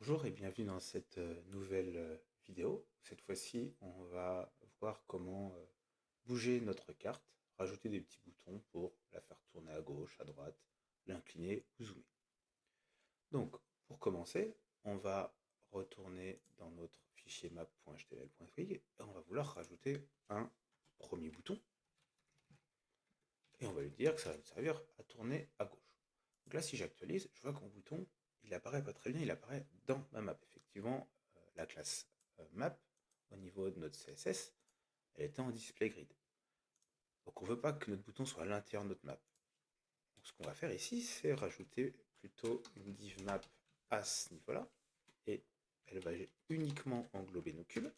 Bonjour et bienvenue dans cette nouvelle vidéo. Cette fois-ci, on va voir comment bouger notre carte, rajouter des petits boutons pour la faire tourner à gauche, à droite, l'incliner ou zoomer. Donc, pour commencer, on va retourner dans notre fichier map.html.fr et on va vouloir rajouter un premier bouton. Et on va lui dire que ça va nous servir à tourner à gauche. Donc là, si j'actualise, je vois que mon bouton, il apparaît pas très bien, il apparaît dans ma map. Effectivement, la classe map, au niveau de notre CSS, elle était en display grid. Donc on ne veut pas que notre bouton soit à l'intérieur de notre map. Donc ce qu'on va faire ici, c'est rajouter plutôt une div map à ce niveau-là. Et elle va uniquement englober nos cubes.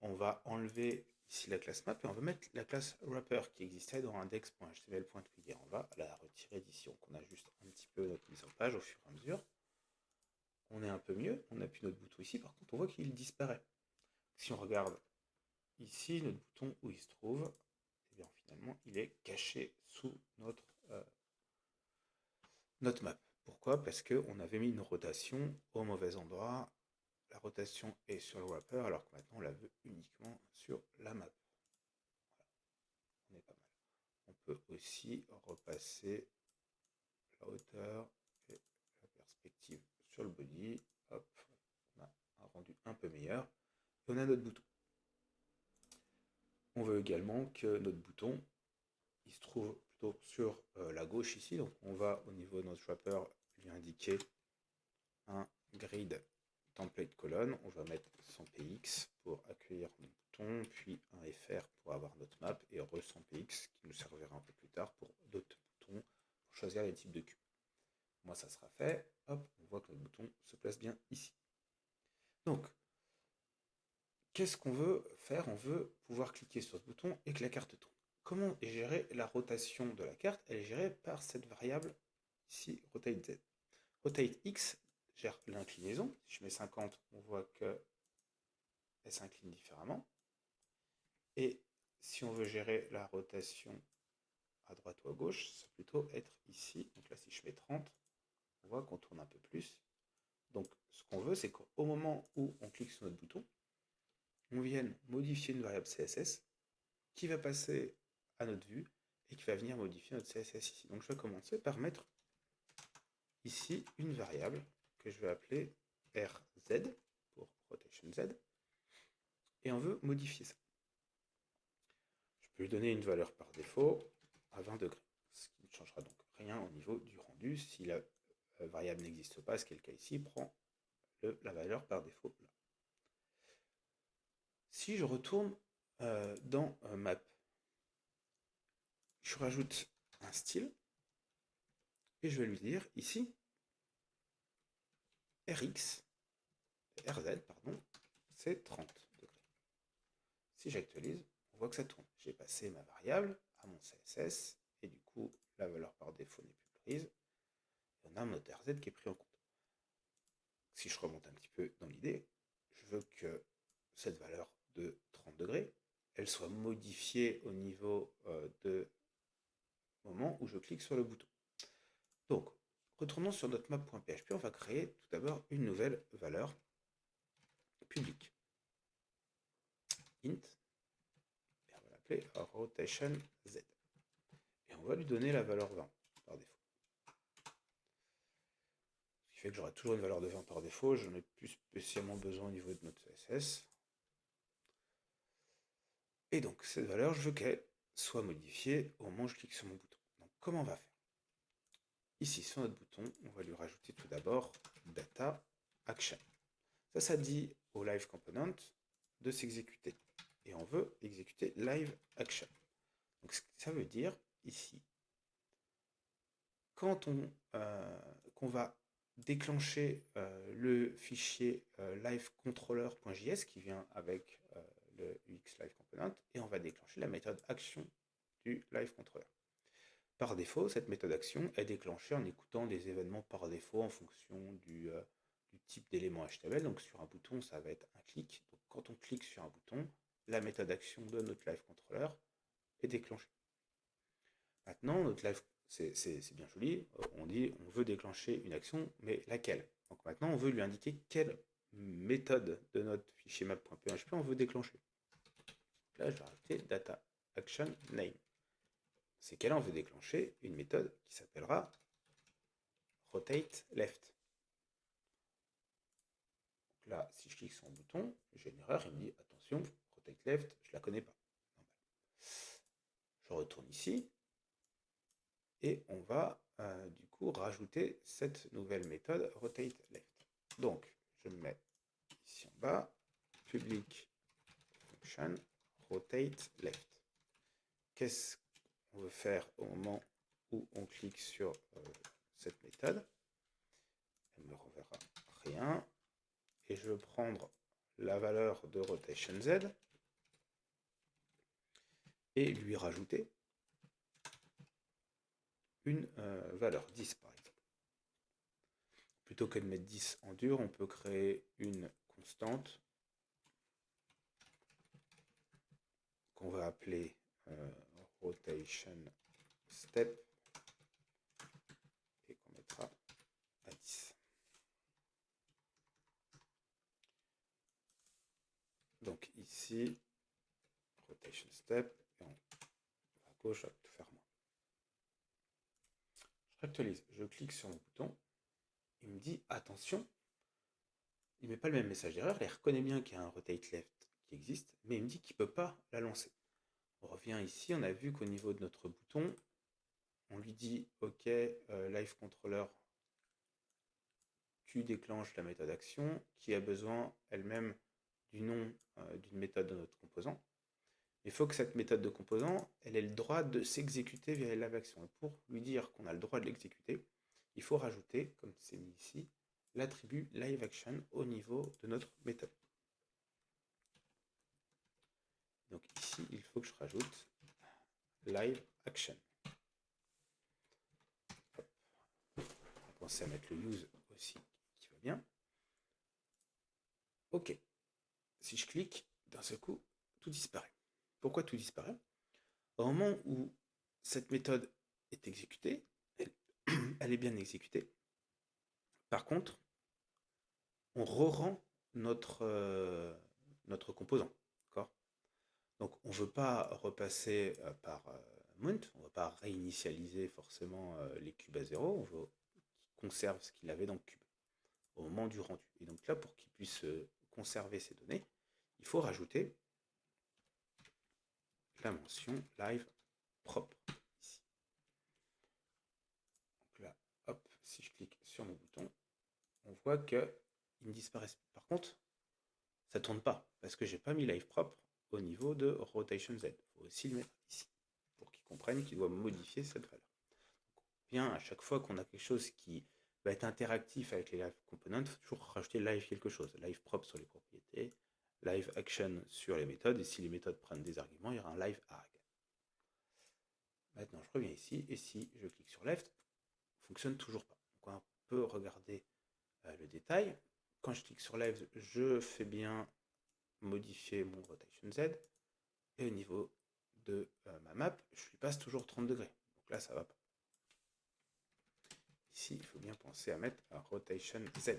On va enlever ici la classe map et on va mettre la classe wrapper qui existait dans index.html.twig. On va la retirer d'ici. Donc on ajuste un petit peu notre mise en page au fur et à mesure. On est un peu mieux, on appuie notre bouton ici, par contre on voit qu'il disparaît. Si on regarde ici, notre bouton où il se trouve, eh bien finalement il est caché sous notre map. Pourquoi? Parce qu'on avait mis une rotation au mauvais endroit. La rotation est sur le wrapper alors que maintenant on la veut uniquement sur la map. Voilà, on est pas mal. On peut aussi repasser la hauteur et la perspective sur le body. Hop, on a un rendu un peu meilleur. Et on a notre bouton. On veut également que notre bouton il se trouve plutôt sur la gauche ici. Donc on va au niveau de notre wrapper lui indiquer un grid template colonne. On va mettre 100px pour accueillir notre bouton, puis un fr pour avoir notre map et re 100px qui nous servira un peu plus tard pour d'autres boutons pour choisir les types de cubes. Moi ça sera fait. Hop, on voit que notre bouton se place bien ici. Donc qu'est-ce qu'on veut faire? On veut pouvoir cliquer sur ce bouton et que la carte tourne. Comment est gérée la rotation de la carte? Elle est gérée par cette variable ici, rotate z. Rotate x gère l'inclinaison. Si je mets 50, on voit qu'elle s'incline différemment. Et si on veut gérer la rotation à droite ou à gauche, ça va plutôt être ici. Donc là, si je mets 30, on voit qu'on tourne un peu plus. Donc ce qu'on veut, c'est qu'au moment où on clique sur notre bouton, on vienne modifier une variable CSS qui va passer à notre vue et qui va venir modifier notre CSS ici. Donc je vais commencer par mettre ici une variable que je vais appeler RZ pour rotation Z et on veut modifier ça. Je peux lui donner une valeur par défaut à 20 degrés, ce qui ne changera donc rien au niveau du rendu. Si la variable n'existe pas, ce qui est le cas ici, prend la valeur par défaut là. Si je retourne dans Map, je rajoute un style et je vais lui dire ici RZ, pardon, c'est 30 degrés. Si j'actualise, on voit que ça tourne. J'ai passé ma variable à mon CSS et du coup, la valeur par défaut n'est plus prise. Et on a notre RZ qui est pris en compte. Si je remonte un petit peu dans l'idée, je veux que cette valeur de 30 degrés, elle soit modifiée au niveau de moment où je clique sur le bouton. Donc, retournons sur notre map.php, on va créer tout d'abord une nouvelle valeur publique. Int, et on va l'appeler rotation z. Et on va lui donner la valeur 20 par défaut. Ce qui fait que j'aurai toujours une valeur de 20 par défaut, je n'en ai plus spécialement besoin au niveau de notre CSS. Et donc, cette valeur, je veux qu'elle soit modifiée au moment où je clique sur mon bouton. Donc, comment on va faire? Ici, sur notre bouton, on va lui rajouter tout d'abord data action. Ça dit au live component de s'exécuter. Et on veut exécuter live action. Donc, ça veut dire ici, quand qu'on va déclencher le fichier livecontroller.js qui vient avec le UX live component et on va déclencher la méthode action du live controller. Par défaut, cette méthode action est déclenchée en écoutant des événements par défaut en fonction du type d'élément HTML. Donc sur un bouton, ça va être un clic. Donc quand on clique sur un bouton, la méthode action de notre live controller est déclenchée. Maintenant, c'est bien joli. On dit on veut déclencher une action, mais laquelle? Donc maintenant, on veut lui indiquer quelle méthode de notre fichier map.php on veut déclencher. Là, je vais rajouter data action name. C'est qu'elle on veut déclencher une méthode qui s'appellera rotate left. Donc là, si je clique sur un bouton, j'ai une erreur, il me dit attention, rotate left, je la connais pas. Je retourne ici et on va du coup rajouter cette nouvelle méthode rotate left. Donc je me mets ici en bas, public function rotate left. Qu'est-ce qu'on veut faire au moment où on clique sur cette méthode? Elle ne me renverra rien. Et je vais prendre la valeur de rotation z et lui rajouter une valeur 10 par exemple. Plutôt que de mettre 10 en dur, on peut créer une constante qu'on va appeler rotation step et qu'on mettra à 10. Donc ici, rotation step, et à gauche, à tout faire moins. Je réactualise, je clique sur mon bouton, il me dit attention, il ne met pas le même message d'erreur, il reconnaît bien qu'il y a un rotate left qui existe, mais il me dit qu'il ne peut pas la lancer. On revient ici, on a vu qu'au niveau de notre bouton, on lui dit OK, live controller, tu déclenches la méthode action qui a besoin elle-même du nom d'une méthode de notre composant. Il faut que cette méthode de composant, elle ait le droit de s'exécuter via live action. Et pour lui dire qu'on a le droit de l'exécuter, il faut rajouter, comme c'est mis ici, l'attribut live action au niveau de notre méthode. Donc ici, il faut que je rajoute live action. Hop. On va penser à mettre le use aussi, qui va bien. OK. Si je clique, d'un seul coup, tout disparaît. Pourquoi tout disparaît? Au moment où cette méthode est exécutée, elle est bien exécutée. Par contre, on re-rend notre composant. Donc on ne veut pas repasser par mount, on ne va pas réinitialiser forcément les cubes à 0, on veut qu'il conserve ce qu'il avait dans le cube au moment du rendu. Et donc là, pour qu'il puisse conserver ces données, il faut rajouter la mention live propre ici. Donc là, hop, si je clique sur mon bouton, on voit qu'il ne disparaît pas. Par contre, ça ne tourne pas parce que je n'ai pas mis live propre au niveau de rotation z. Il faut aussi le mettre ici pour qu'il comprenne qu'il doit modifier cette valeur. Donc, bien, à chaque fois qu'on a quelque chose qui va être interactif avec les live components, il faut toujours rajouter live quelque chose. Live propre sur les propriétés, live action sur les méthodes, et si les méthodes prennent des arguments, il y aura un live arg. Maintenant, je reviens ici, et si je clique sur left, ça ne fonctionne toujours pas. Donc, on peut regarder le détail. Quand je clique sur left, je fais bien modifier mon rotation z, et au niveau de ma map, je lui passe toujours 30 degrés. Donc là, ça va pas. Ici, il faut bien penser à mettre un rotation z.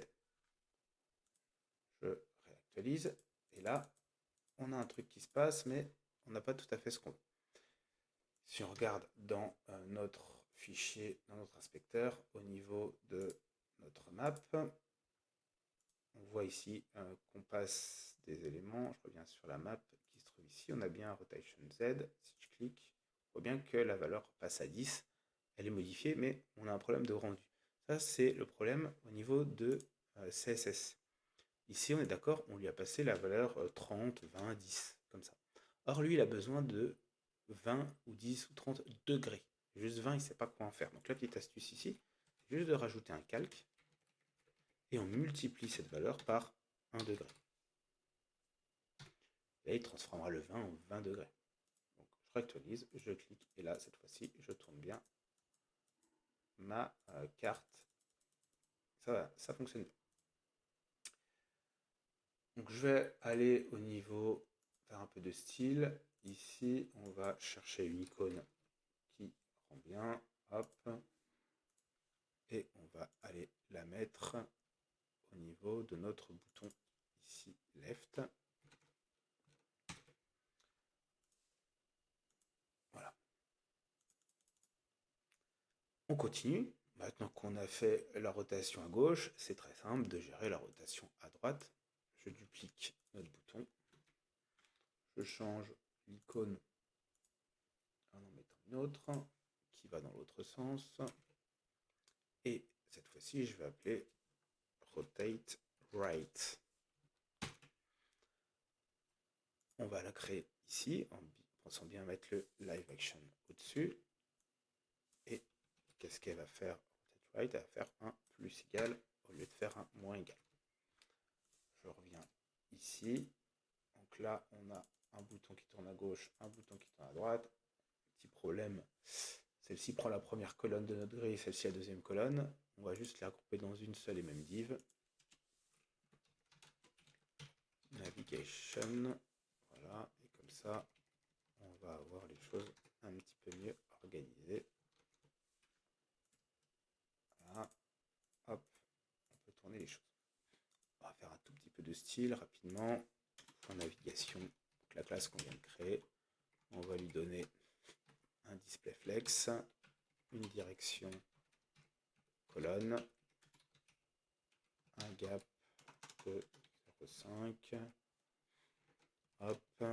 Je réactualise, et là, on a un truc qui se passe, mais on n'a pas tout à fait ce qu'on veut. Si on regarde dans notre fichier, dans notre inspecteur, au niveau de notre map, on voit ici qu'on passe des éléments. Je reviens sur la map qui se trouve ici. On a bien rotation z. Si je clique, on voit bien que la valeur passe à 10. Elle est modifiée, mais on a un problème de rendu. Ça, c'est le problème au niveau de CSS. Ici, on est d'accord, on lui a passé la valeur 30, 20, 10, comme ça. Or, lui, il a besoin de 20 ou 10 ou 30 degrés. Juste 20, il ne sait pas quoi en faire. Donc, la petite astuce ici, c'est juste de rajouter un calque et on multiplie cette valeur par 1 degré. Là, il transformera le 20 en 20 degrés. Donc, je réactualise, je clique, et là, cette fois-ci, je tourne bien ma carte. Ça va, ça fonctionne bien. Donc, je vais aller au niveau, faire un peu de style. Ici, on va chercher une icône qui rend bien. Hop. Et on va aller la mettre au niveau de notre bouton ici, left. Voilà. On continue. Maintenant qu'on a fait la rotation à gauche, c'est très simple de gérer la rotation à droite. Je duplique notre bouton. Je change l'icône en mettant une autre qui va dans l'autre sens. Et cette fois-ci, je vais appeler Rotate Right. On va la créer ici en pensant bien mettre le Live Action au-dessus. Et qu'est-ce qu'elle va faire? Rotate Right, elle va faire un plus égal au lieu de faire un moins égal. Je reviens ici. Donc là, on a un bouton qui tourne à gauche, un bouton qui tourne à droite. Petit problème, celle-ci prend la première colonne de notre grille, celle-ci la deuxième colonne. On va juste les regrouper dans une seule et même div. Navigation, voilà, et comme ça, on va avoir les choses un petit peu mieux organisées. Voilà, hop, on peut tourner les choses. On va faire un tout petit peu de style rapidement. Point navigation, donc la classe qu'on vient de créer, on va lui donner un display flex, une direction colonne, un gap de 0,5. Hop,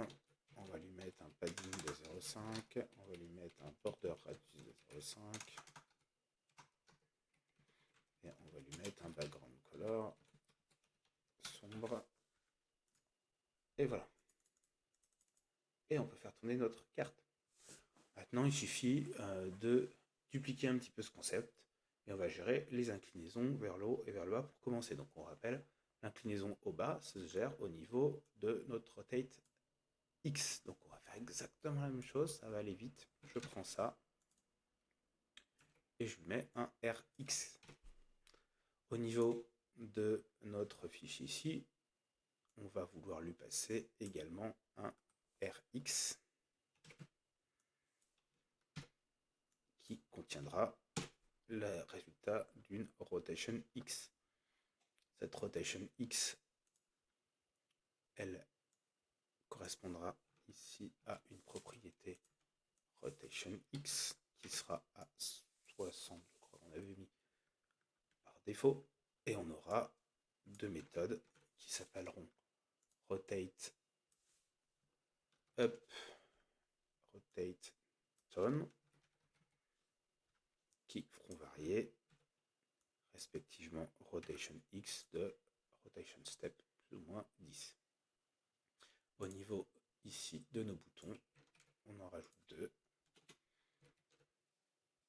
on va lui mettre un padding de 0,5. On va lui mettre un border radius de 0,5. Et on va lui mettre un background color sombre. Et voilà. Et on peut faire tourner notre carte. Maintenant, il suffit de dupliquer un petit peu ce concept. Et on va gérer les inclinaisons vers le haut et vers le bas pour commencer. Donc on rappelle, l'inclinaison au bas se gère au niveau de notre rotate X. Donc on va faire exactement la même chose, ça va aller vite. Je prends ça et je lui mets un RX. Au niveau de notre fichier ici, on va vouloir lui passer également un RX qui contiendra le résultat d'une rotation X. Cette rotation X, elle correspondra ici à une propriété rotation X qui sera à 60, je crois qu'on avait mis par défaut, et on aura deux méthodes qui s'appelleront rotate up, rotate tone, qui feront varier respectivement rotation X de rotation step plus ou moins 10. Au niveau ici de nos boutons, on en rajoute deux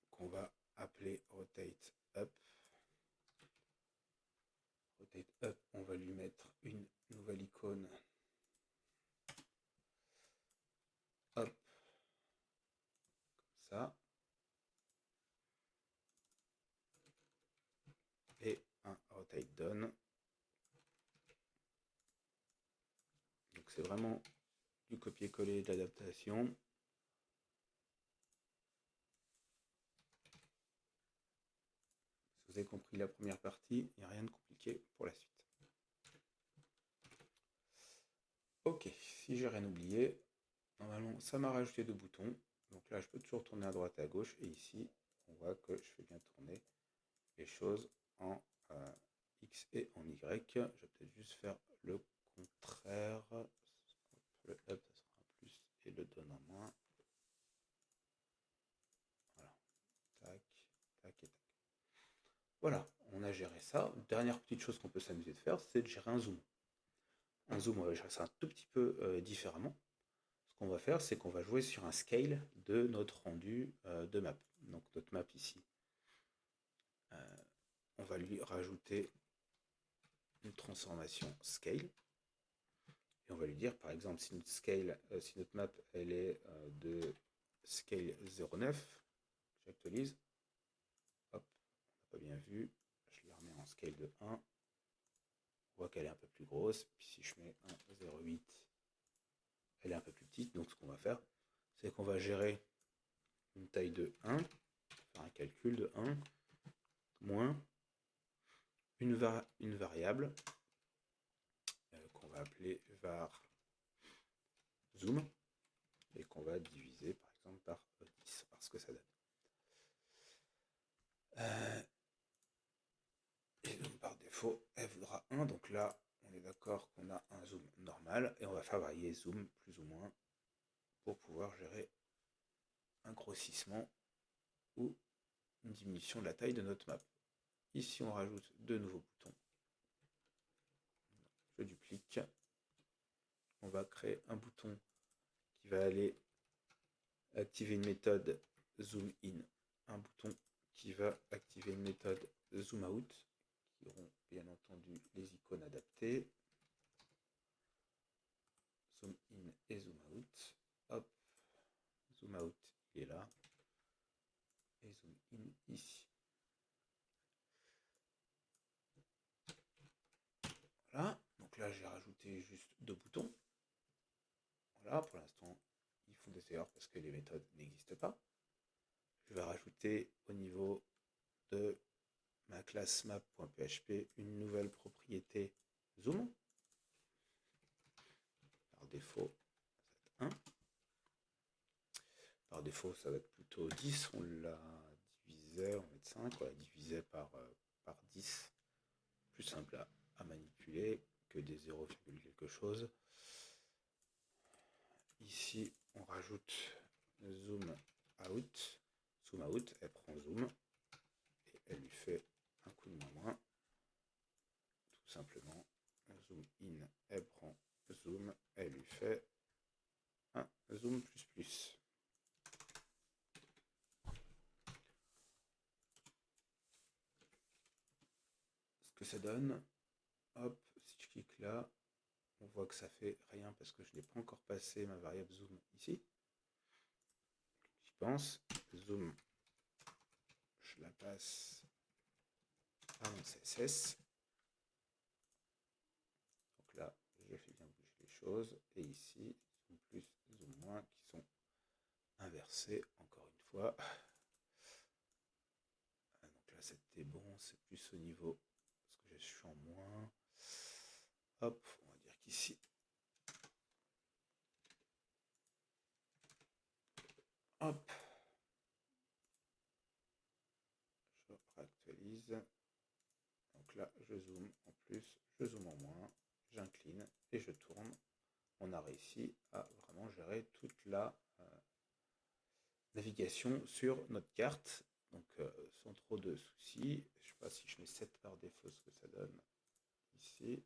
qu'on va appeler rotate up. Rotate up, on va lui mettre une nouvelle icône. Hop, comme ça. Et un rotate down. Donc c'est vraiment du copier-coller, de l'adaptation. Si vous avez compris la première partie, il n'y a rien de compliqué pour la suite. Ok, si j'ai rien oublié, normalement ça m'a rajouté deux boutons. Donc là je peux toujours tourner à droite et à gauche. Et ici, on voit que je fais bien tourner les choses en X et en Y. Je vais peut-être juste faire le contraire. Le up, ça sera un plus et le down en moins. Voilà. Tac, tac et tac. Voilà, on a géré ça. Dernière petite chose qu'on peut s'amuser de faire, c'est de gérer un zoom. Un zoom, on va gérer ça un tout petit peu différemment. Ce qu'on va faire, c'est qu'on va jouer sur un scale de notre rendu de map. Donc notre map ici. On va lui rajouter une transformation scale. Et on va lui dire, par exemple, si notre, scale, si notre map elle est de scale 0,9, j'actualise. Hop, on n'a pas bien vu. Je la remets en scale de 1. On voit qu'elle est un peu plus grosse. Puis si je mets un 0,8, elle est un peu plus petite. Donc ce qu'on va faire, c'est qu'on va gérer une taille de 1, faire un calcul de 1 moins une variable qu'on va appeler var zoom et qu'on va diviser par exemple par 10, par ce que ça donne. Et donc par défaut, elle voudra 1, donc là on est d'accord qu'on a un zoom normal et on va faire varier zoom plus ou moins pour pouvoir gérer un grossissement ou une diminution de la taille de notre map. Ici on rajoute de nouveaux boutons. Je duplique. On va créer un bouton qui va aller activer une méthode zoom in, un bouton qui va activer une méthode zoom out, qui auront bien entendu les icônes adaptées. Zoom in et zoom out. Hop, zoom out, il est là. Et zoom in ici. Voilà, donc là j'ai rajouté juste 2 boutons. Voilà, pour l'instant ils font des erreurs parce que les méthodes n'existent pas. Je vais rajouter au niveau de ma classe map.php une nouvelle propriété zoom. Par défaut, ça va être 1. Par défaut, ça va être plutôt 10. On l'a divisé, on va mettre 5. On l'a divisé par 10. Plus simple à manipuler que des 0, quelque chose. Ici, on rajoute zoom out. Zoom out, elle prend zoom. Et elle lui fait un coup de moins. Tout simplement. Zoom in, elle prend zoom. Elle lui fait un zoom plus. Ce que ça donne, hop, si je clique là, on voit que ça fait rien parce que je n'ai pas encore passé ma variable zoom ici. J'y pense, zoom, je la passe à mon CSS. Donc là, je fais bien bouger les choses. Et ici, zoom plus, zoom moins qui sont inversés encore une fois. Donc là, c'était bon, c'est plus au niveau, parce que je suis en moins. Hop, on va dire qu'ici, hop, je réactualise. Donc là, je zoome en plus, je zoome en moins, j'incline et je tourne. On a réussi à vraiment gérer toute la navigation sur notre carte. Donc sans trop de soucis. Je ne sais pas si je mets 7 par défaut ce que ça donne ici.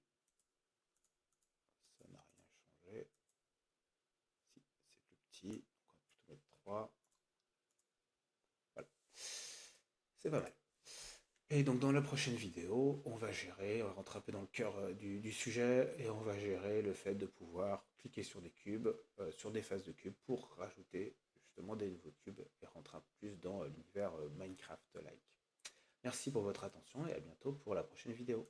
Ça n'a rien changé. Si, c'est plus petit. Donc on va plutôt mettre 3. Voilà. C'est pas mal. Et donc dans la prochaine vidéo, on va rentrer un peu dans le cœur du sujet et on va gérer le fait de pouvoir cliquer sur des cubes, sur des faces de cubes pour rajouter justement des nouveaux cubes et rentrer un peu plus dans l'univers Minecraft-like. Merci pour votre attention et à bientôt pour la prochaine vidéo.